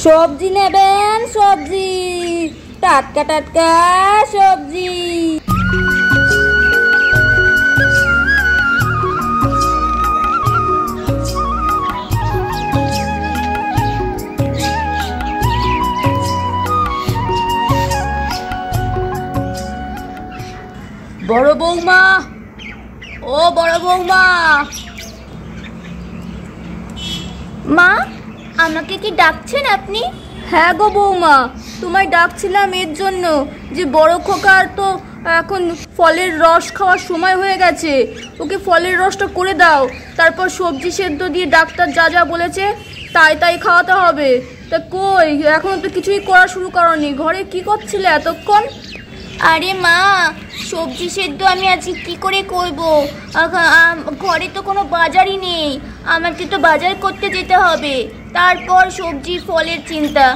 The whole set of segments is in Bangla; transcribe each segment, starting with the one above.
সবজি নেবেন? সবজি, টাটকা টাটকা সবজি। বড় বৌমা, ও বড় বৌমা। মা, আমাকে কি ডাকছেন আপনি? হ্যাঁ গো বৌমা, তোমায় ডাকছিলাম এর জন্য যে বড় খোকার তো এখন ফলের রস খাওয়ার সময় হয়ে গেছে, ওকে ফলের রসটা করে দাও। তারপর সবজি সেদ্ধ দিয়ে ডাক্তার যা যা বলেছে তাই তাই খাওয়াতে হবে। তা কই, এখনো তো কিছুই করা শুরু করনি। ঘরে কি করছিলে এতক্ষণ? আরে মা, সবজি সেদ্ধ আমি আজকে কি করে করব? ঘরে তো কোনো বাজারই নেই, আমাকে তো বাজার করতে যেতে হবে। তারপর সবজি ফলের চিন্তা,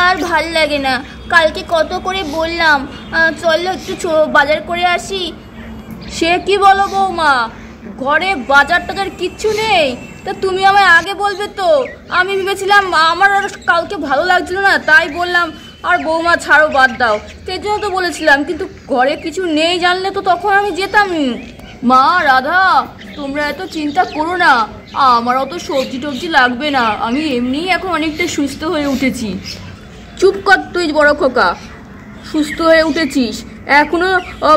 আর ভাল লাগে না। কালকে কত করে বললাম চলো একটু বাজার করে আসি। সে কি বলো বৌমা, ঘরে বাজার টাজার কিচ্ছু নেই? তা তুমি আমায় আগে বলবে তো। আমি ভেবেছিলাম আমার আর কালকে ভালো লাগছিল না, তাই বললাম আর বৌমা ছাড়ো বাদ দাও, সেই জন্য তো বলেছিলাম। কিন্তু ঘরে কিছু নেই জানলে তো তখন আমি যেতামই। মা রাধা, তোমরা এত চিন্তা করো না, আমার অত সবজি টবজি লাগবে না। আমি এমনিই এখন অনেকটা সুস্থ হয়ে উঠেছি। চুপ কর তুই বড় খোকা, সুস্থ হয়ে উঠেছিস? এখনো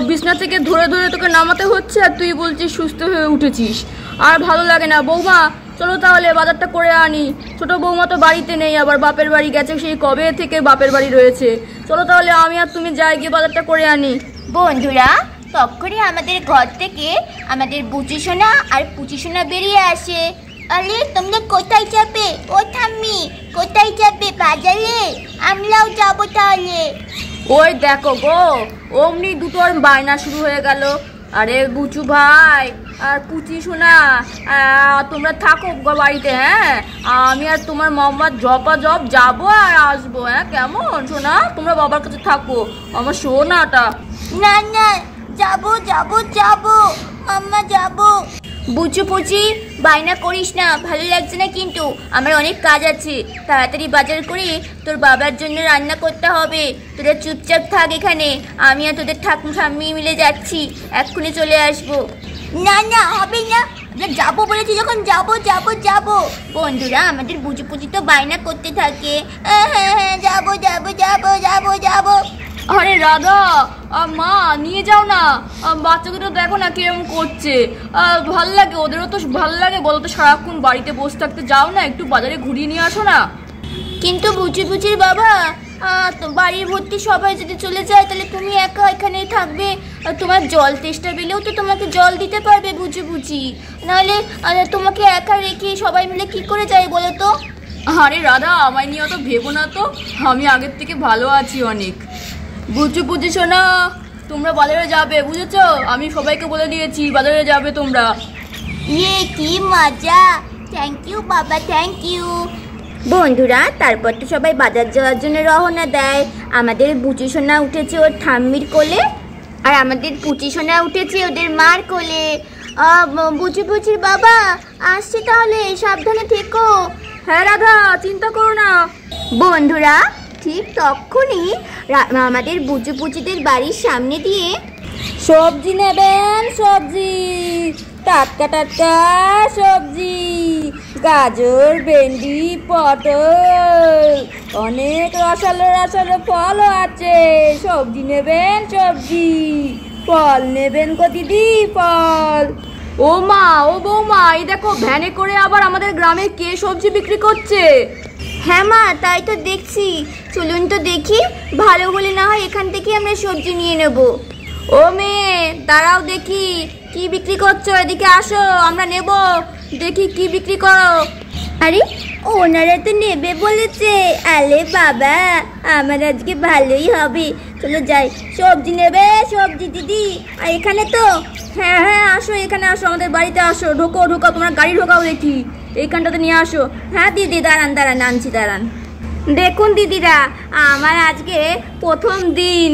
বিছনা থেকে ধরে ধরে তোকে নামাতে হচ্ছে আর তুই বলছিস সুস্থ হয়ে উঠেছিস? আর ভালো লাগে না। বৌমা চলো তাহলে বাজারটা করে আনি। ছোট বৌমা তো বাড়িতে নেই, আবার বাপের বাড়ি গেছে, সেই কবে থেকে বাপের বাড়ি রয়েছে। চলো তাহলে আমি আর তুমি যাই, গিয়ে বাজারটা করে আনি। বন্ধুরা, তখনই আমাদের ঘর থেকে আমাদের বুচি সোনা আর পুচি সোনা বেরিয়ে আসে। আরে তোমরা কোথায় যাবে? ও ঠাম্মি, কোথায় যাবে? বাজারে? আমরাও যাবো তাহলে। ওই দেখো গো, অমনি দুটোর বায়না শুরু হয়ে গেল। আরে বুচু ভাই আর পুচি সোনা, তোমরা থাকো বাড়িতে। হ্যাঁ, আমি আর তোমার মোহাম্মদ জব যাবো আর আসবো। হ্যাঁ কেমন সোনা, তোমরা বাবার কাছে থাকো, আমার সোনাটা। না না, যাবো যাবো যাবো মাম্মা, যাবো। বুচু পুচি, বায়না করিস না, ভালো লাগছে না কিন্তু। আমার অনেক কাজ আছে, তাড়াতাড়ি বাজার করে তোর বাবার জন্য রান্না করতে হবে। তোরা চুপচাপ থাক এখানে, আমি আর তোদের ঠাম্মি মিলে যাচ্ছি, এক্ষুনি চলে আসবো। না না, হবে না, আমরা যাবো বলেছি যখন যাবো যাবো যাবো। বন্ধুরা, আমাদের বুচু পুচি তো বায়না করতে থাকে। হ্যাঁ হ্যাঁ হ্যাঁ, যাবো যাবো যাবো যাবো যাবো। আরে রাধা, মা নিয়ে যাও না, বাচ্চা দুটো দেখো না কিরম করছে। ভাল লাগে, ওদেরও তো ভাল লাগে বলো তো সারাক্ষণ বাড়িতে বসে থাকতে। যাও না, একটু বাজারে ঘুরিয়ে নিয়ে আসো না। কিন্তু বুচি বুচির বাবা, বাড়ির ভর্তি সবাই যদি চলে যায় তাহলে তুমি একা এখানেই থাকবে। তোমার জল তেষ্টা পেলেও তো তোমাকে জল দিতে পারবে বুচি বুচি, নাহলে তোমাকে একা রেখে সবাই মিলে কি করে যায় বলো তো? আরে রাধা, আমায় নিয়ে অত ভেবো না তো, আমি আগের থেকে ভালো আছি অনেক। বুঝছো বুঝেছো না, তোমরা বাজারে যাবে বুঝেছো? আমি সবাইকে বলে দিয়েছি বাজারে যাবে তোমরা। ইয়ে কি মজা! থ্যাংক ইউ বাবা, থ্যাংক ইউ। বন্ধুরা, তারপর তো সবাই বাজার যাওয়ার জন্য রওনা দেয়। আমাদের বুচি সোনা উঠেছে ওর ঠাম্মির কোলে, আর আমাদের পুচি সোনা উঠেছে ওদের মার কোলে। বুচি বুচির বাবা আসছে তাহলে, সাবধানে থেকো। হ্যাঁ রাধা, চিন্তা করো না। বন্ধুরা, ঠিক তখনই আমাদের বুচু পুচিদের বাড়ির সামনে দিয়ে সবজি নেবেন? সবজি, টাটকা টাটকা সবজি, গাজর, ভেন্ডি, পটল, অনেক রসালো রসালো ফলও আছে। সবজি নেবেন? সবজি। ফল নেবেন গো দিদি? ফল। ও মা, ও বৌমা, এই দেখো ভ্যানে করে আবার আমাদের গ্রামে কে সবজি বিক্রি করছে। হ্যাঁ মা, তাই তো দেখছি। চলুন তো দেখি, ভালো হলে না হয় এখান থেকে আমরা সবজি নিয়ে নেব। ও মেয়ে, দাঁড়াও দেখি কি বিক্রি করছো, এদিকে আসো, আমরা নেব। দেখি কি বিক্রি করো। আরে, ওনারা তো নেবে বলেছে। আলে বাবা, আমার আজকে ভালোই হবে। চলো যাই। সবজি নেবে? সবজি দিদি, আর এখানে তো? হ্যাঁ হ্যাঁ, আসো এখানে আসো, আমাদের বাড়িতে আসো। ঢোকো ঢোকো, তোমরা গাড়ি ঢোকাও দেখি, এইখানটাতে নিয়ে আসো। হ্যাঁ দিদি, দাঁড়ান দাঁড়ান, আনছি, দাঁড়ান। দেখুন দিদিরা, আমার আজকে প্রথম দিন।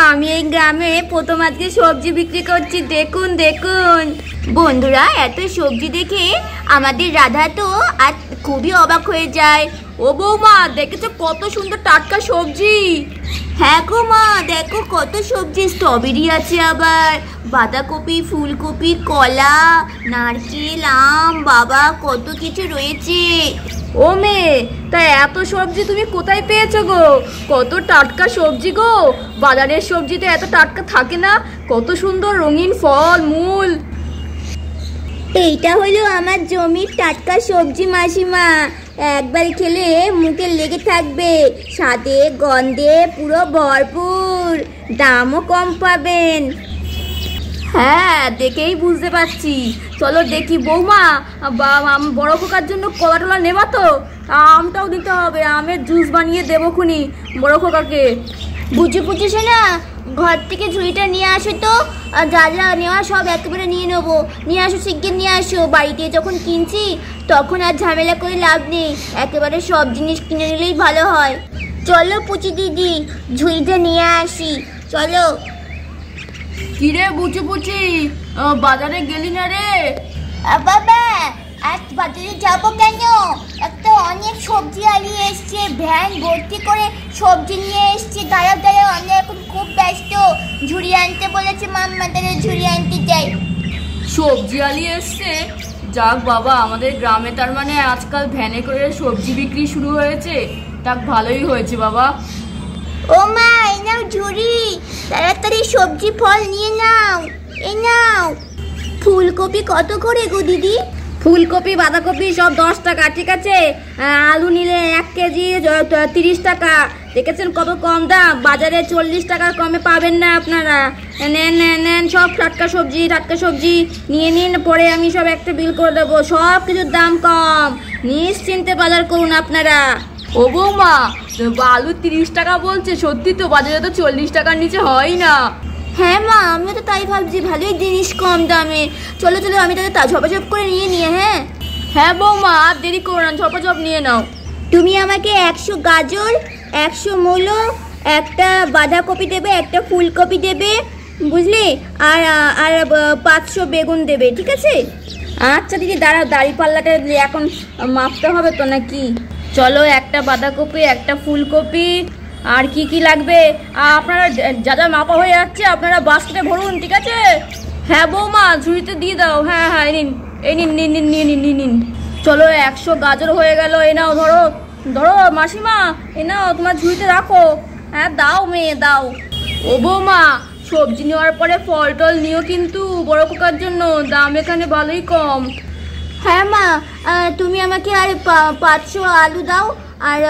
আমি এই গ্রামে প্রথম আজকে সবজি বিক্রি করছি। দেখুন দেখুন বন্ধুরা, এত সবজি দেখে আমাদের রাধা তো আর খুবই অবাক হয়ে যায়। ও বৌমা, দেখেছো কত সুন্দর টাটকা সবজি? হ্যাঁ গো মা, দেখো কত সবজি, স্ট্রবেরি আছে, আবার বাঁধাকপি, ফুলকপি, কলা, নারকেল, আম, বাবা কত কিছু রয়েছে। ও মেয়ে, তা এত সবজি তুমি কোথায় পেয়েছো গো? কত টাটকা সবজি গো! বাজারের সবজি তো এত টাটকা থাকে না। কত সুন্দর রঙিন ফল মূল। এইটা হলো আমার জমির টাটকা সবজি মাসিমা। একবার খেলে মুখে লেগে থাকবে, স্বাদে গন্ধে পুরো ভরপুর, দামও কম পাবেন। হ্যাঁ, দেখেই বুঝতে পারছি। চলো দেখি বৌমা, বড় খোকার জন্য কলা টলা নেবা তো? আমটাও দিতে হবে, আমের জুস বানিয়ে দেবো খুনি বড় খোকাকে। বুঝে বুঝেছে না, ঘর থেকে ঝুড়িটা নিয়ে আসো তো, যা যা নেওয়া সব একেবারে নিয়ে নেবো। নিয়ে আসো, শিগগির নিয়ে আসো। বাড়িতে যখন কিনছি তখন আর ঝামেলা করে লাভ নেই, একেবারে সব জিনিস কিনে নিলেই ভালো হয়। চলো পুচি দিদি, ঝুড়িটা নিয়ে আসি, চলো। কিরে বুচি বুচি, বাজারে গেলি না রে? বাবা, আজ বাজারে যাবো কেন? একটা অনেক সবজি আলিয়ে এসছে, ভ্যান ভর্তি করে সবজি নিয়ে এসছে। দাঁড়াও দাঁড়াও, আমরা এখন খুব ব্যস্ত। ঝুড়ি আনতে বলেছে মাম্মা, তাহলে ঝুড়ি আনতে যাই। সবজি আলি এসছে? যাক বাবা, আমাদের গ্রামে তার মানে আজকাল ভ্যানে করে সবজি বিক্রি শুরু হয়েছে। যাক, ভালোই হয়েছে বাবা। ও মা, এই নাও ঝুড়ি, তাড়াতাড়ি সবজি ফল নিয়ে নাও। এই নাও। ফুলকপি কত করে গো দিদি? ফুলকপি বাঁধাকপি সব 10 টাকা, ঠিক আছে? আলু নিলে 1 কেজি 30 টাকা। দেখেছেন কত কম দাম? বাজারে 40 টাকার কমে পাবেন না আপনারা। নেন নেন নেন, সব টাটকা সবজি নিয়ে নিন, পরে আমি সব একটা বিল করে দেবো। সব কিছুর দাম কম, নিশ্চিন্তে বাজার করুন আপনারা। ও বৌমা, আলু 30 টাকা বলছে, সত্যি তো? বাজারে তো 40 টাকার নিচে হয় না। হ্যাঁ মা, আমিও তো তাই ভাবছি, ভালোই জিনিস কম দামে। চলো চলো, আমি তাহলে ঝপাঝপ করে নিয়ে হ্যাঁ। হ্যাঁ বৌমা, আর দেরি করো না, ঝপাঝপ নিয়ে নাও। তুমি আমাকে 100 গাজর, 100 মূলো, একটা বাঁধাকপি দেবে, একটা ফুলকপি দেবে, বুঝলি? আর আর 500 বেগুন দেবে, ঠিক আছে? আচ্ছা দিদি, দাঁড়াও, দাড়ি পাল্লাটা এখন মাপতে হবে তো নাকি? চলো, একটা বাঁধাকপি, একটা ফুলকপি, আর কি কি লাগবে আপনারা যা যা মাপা হয়ে যাচ্ছে আপনারা বাস্কেটে ভরুন, ঠিক আছে? হ্যাঁ বৌমা, ঝুড়িতে দিয়ে দাও। হ্যাঁ হ্যাঁ, এই নিন। চলো, 100 গাজর হয়ে গেল। এই নাও, ধরো ধরো মাসিমা, এই নাও, তোমার ঝুড়িতে রাখো। হ্যাঁ দাও মেয়ে, দাও। ও বৌমা, সবজি নেওয়ার পরে ফল টল নিও কিন্তু, বড় খোকার জন্য। দাম এখানে ভালোই কম। হ্যাঁ মা, তুমি আমাকে আর 500 আলু দাও। আর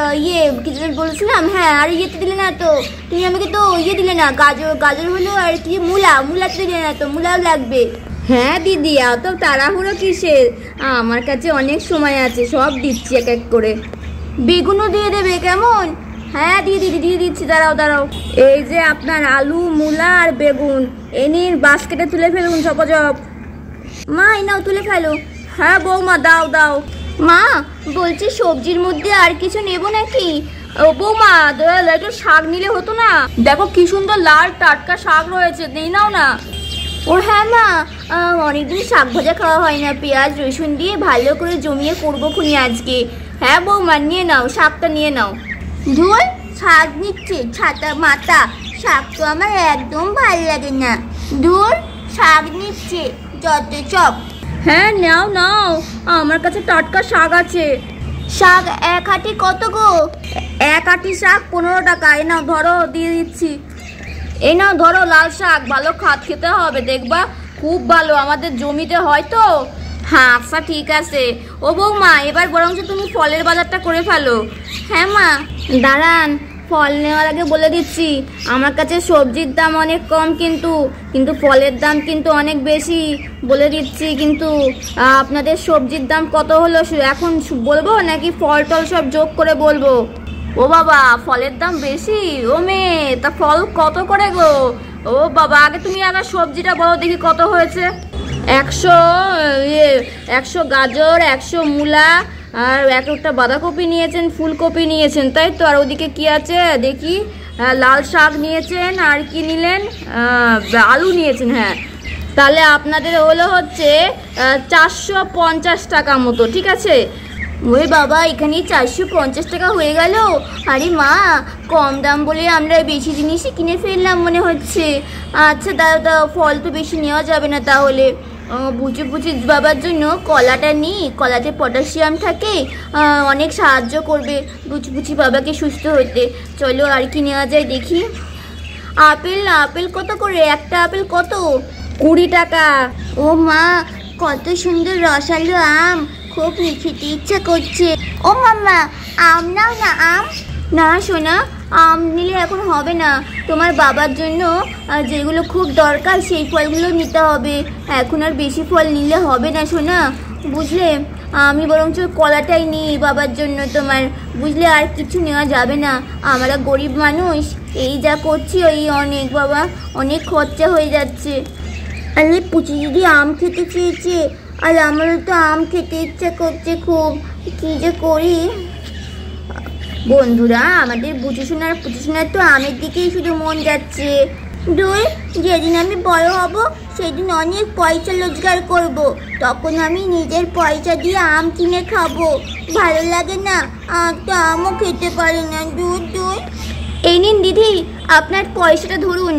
কিছু বলছিলাম, হ্যাঁ, আর ইয়েতে দিলে না তো? তুমি আমাকে তো দিলে না, গাজর হলো, আর কি মূলা তো দিলে না তো? মূলাও লাগবে। হ্যাঁ দিদি, এত তাড়াহুড়ো কিসের? আমার কাছে অনেক সময় আছে, সব দিচ্ছি এক এক করে। বেগুনও দিয়ে দেবে কেমন? হ্যাঁ দিয়ে দিচ্ছি, দাঁড়াও। এই যে আপনার আলু, মূলা আর বেগুন, এই নিন, বাস্কেটে তুলে ফেলুন ঝপাঝপ। মা, এই নাও, তুলে ফেলো। হ্যাঁ বৌমা, দাও। মা, বলছি সবজির মধ্যে আর কিছু নেব নাকি? ও বৌমা, একটু শাক নিলে হতো না? দেখো কি সুন্দর লাল টাটকা শাক রয়েছে, নিয়ে নাও না। ও হ্যাঁ মা, অনেকদিন শাক ভাজা খাওয়া হয় না, পেঁয়াজ রসুন দিয়ে ভালো করে জমিয়ে করবো খুনি আজকে। হ্যাঁ বৌমা, নিয়ে নাও, শাকটা নিয়ে নাও। ধুর, শাক নিচ্ছে ছাতা মাতা, শাক তো আমার একদম ভালো লাগে না। ধুর, শাক নিচ্ছে যত চপ। হ্যাঁ নাও, আমার কাছে টাটকা শাক আছে। শাক 1 আঁটি কত গো? 1 আঁটি শাক 15 টাকা। এই নাও, ধরো, দিয়ে দিচ্ছি। এই নাও, ধরো, লাল শাক, ভালো খেতে হবে, দেখবা খুব ভালো, আমাদের জমিতে হয় তো। হ্যাঁ আচ্ছা, ঠিক আছে। ও বৌমা, এবার বরঞ্চ তুমি ফলের বাজারটা করে ফেলো। হ্যাঁ মা, দাঁড়ান, ফল নেওয়ার আগে বলে দিচ্ছি, আমার কাছে সবজির দাম অনেক কম, কিন্তু ফলের দাম কিন্তু অনেক বেশি, বলে দিচ্ছি। কিন্তু আপনাদের সবজির দাম কত হলো এখন বলবো, নাকি ফল টল সব যোগ করে বলবো? ও বাবা, ফলের দাম বেশি? ও মেয়ে, তা ফল কত করে গো? ও বাবা, আগে তুমি আগে সবজিটা বলো দেখি কত হয়েছে। 100 গাজর, 100 মূলা, আর একটা বাঁধাকপি নিয়েছেন, ফুলকপি নিয়েছেন, তাই তো? আর ওদিকে কি আছে দেখি? লাল শাক নিয়েছেন, আর কি নিলেন? আলু নিয়েছেন। হ্যাঁ, তাহলে আপনাদের হলো হচ্ছে 450 টাকা মতো, ঠিক আছে? ওই বাবা, এখানে 450 টাকা হয়ে গেল? আরে মা, কম দাম বলে আমরা বেশি জিনিসই কিনে ফেললাম মনে হচ্ছে। আচ্ছা দাও, ফল তো বেশি নেওয়া যাবে না তাহলে। বুঝে বাবার জন্য কলাটা নিই, কলাতে পটাশিয়াম থাকে, অনেক সাহায্য করবে বুঝি বাবাকে সুস্থ হতে। চলো আর কি নেওয়া যায় দেখি। আপেল কত করে? একটা আপেল কত? 20 টাকা। ও মা, কত সুন্দর রসালো আম, খুব খেতে ইচ্ছা করছে। ও মাম্মা, আম নাও না। আম না সোনা, আম নিলে এখন হবে না। তোমার বাবার জন্য যেগুলো খুব দরকার সেই ফলগুলো নিতে হবে। এখন আর বেশি ফল নিলে হবে না সোনা, বুঝলে? আমি বরঞ্চ কলাটাই নিই বাবার জন্য তোমার, বুঝলে? আর কিছু নেওয়া যাবে না, আমরা গরিব মানুষ, এই যা করছি ওই অনেক বাবা, অনেক খরচা হয়ে যাচ্ছে। আরে পুচি দিদি আম খেতে চেয়েছে, আর আমারও তো আম খেতে ইচ্ছা করছে খুব, কি যে করি। বন্ধুরা, আমাদের পুচি সোনার তো আমের দিকেই শুধু মন যাচ্ছে। যেদিন আমি বড় হব সেদিন অনেক পয়সা রোজগার করব, তখন আমি নিজের পয়সা দিয়ে আম কিনে খাবো। ভালো লাগে না? আর তো আমও খেতে পারি না। এই নিন দিদি, আপনার পয়সাটা ধরুন।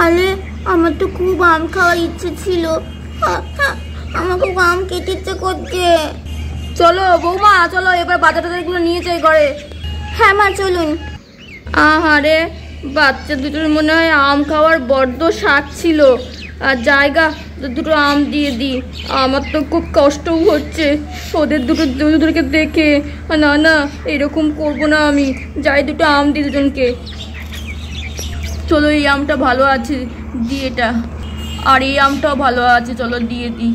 আরে, আমার তো খুব আম খাওয়ার ইচ্ছে ছিল, আমার খুব আম খেতে ইচ্ছে করছে। চলো বৌমা, চলো এবার বাজারগুলো নিয়ে যাই ঘরে। হ্যাঁ মা, চলুন। আহারে, বাচ্চা দুটোর মনে হয় আম খাওয়ার বড্ড শখ ছিল। আর জায়গা দুটো আম দিয়ে দিই, আমার তো খুব কষ্টও হচ্ছে ওদের দুটোকে দেখে। না, এরকম করবো না আমি, যাই দুটো আম দিই দুজনকে। চলো, এই আমটা ভালো আছে, দিয়ে এটা। আর এই আমটাও ভালো আছে, চলো দিয়ে দিই।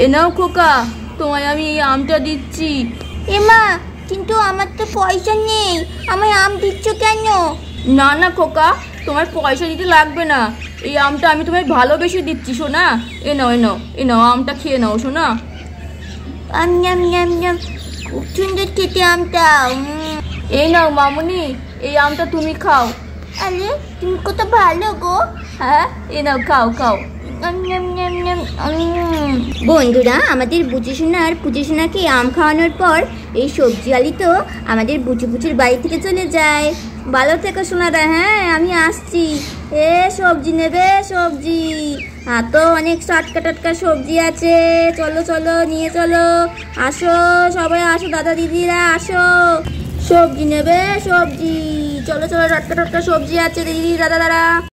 এ নাও খোকা, তোমায় আমি এই আমটা দিচ্ছি। এমা, কিন্তু আমার তো পয়সা নেই, আমায় আম দিচ্ছ কেন? না খোকা, তোমার পয়সা দিতে লাগবে না, এই আমটা আমি তোমায় ভালোবেসে দিচ্ছি সোনা। এ নাও আমটা খেয়ে নাও সোনা। খুব সুন্দর খেতে আমটা। এই নাও মামুনি, এই আমটা তুমি খাও। আরে, তুমি কত ভালো গো। হ্যাঁ, এ নাও, খাও। বন্ধুরা, আমাদের বুচি সোনাকে আম খাওয়ানোর পর এই সবজি আলি তো আমাদের বুচির বাড়ি থেকে চলে যায়। ভালো থেকো সোনারা। হ্যাঁ, আমি আসছি। সবজি নেবে? সবজি তো অনেক টাটকা সবজি আছে, চলো নিয়ে চলো। আসো সবাই, আসো দাদা দিদিরা, আসো। সবজি নেবে? সবজি, চলো টাটকা সবজি আছে দিদি দাদা।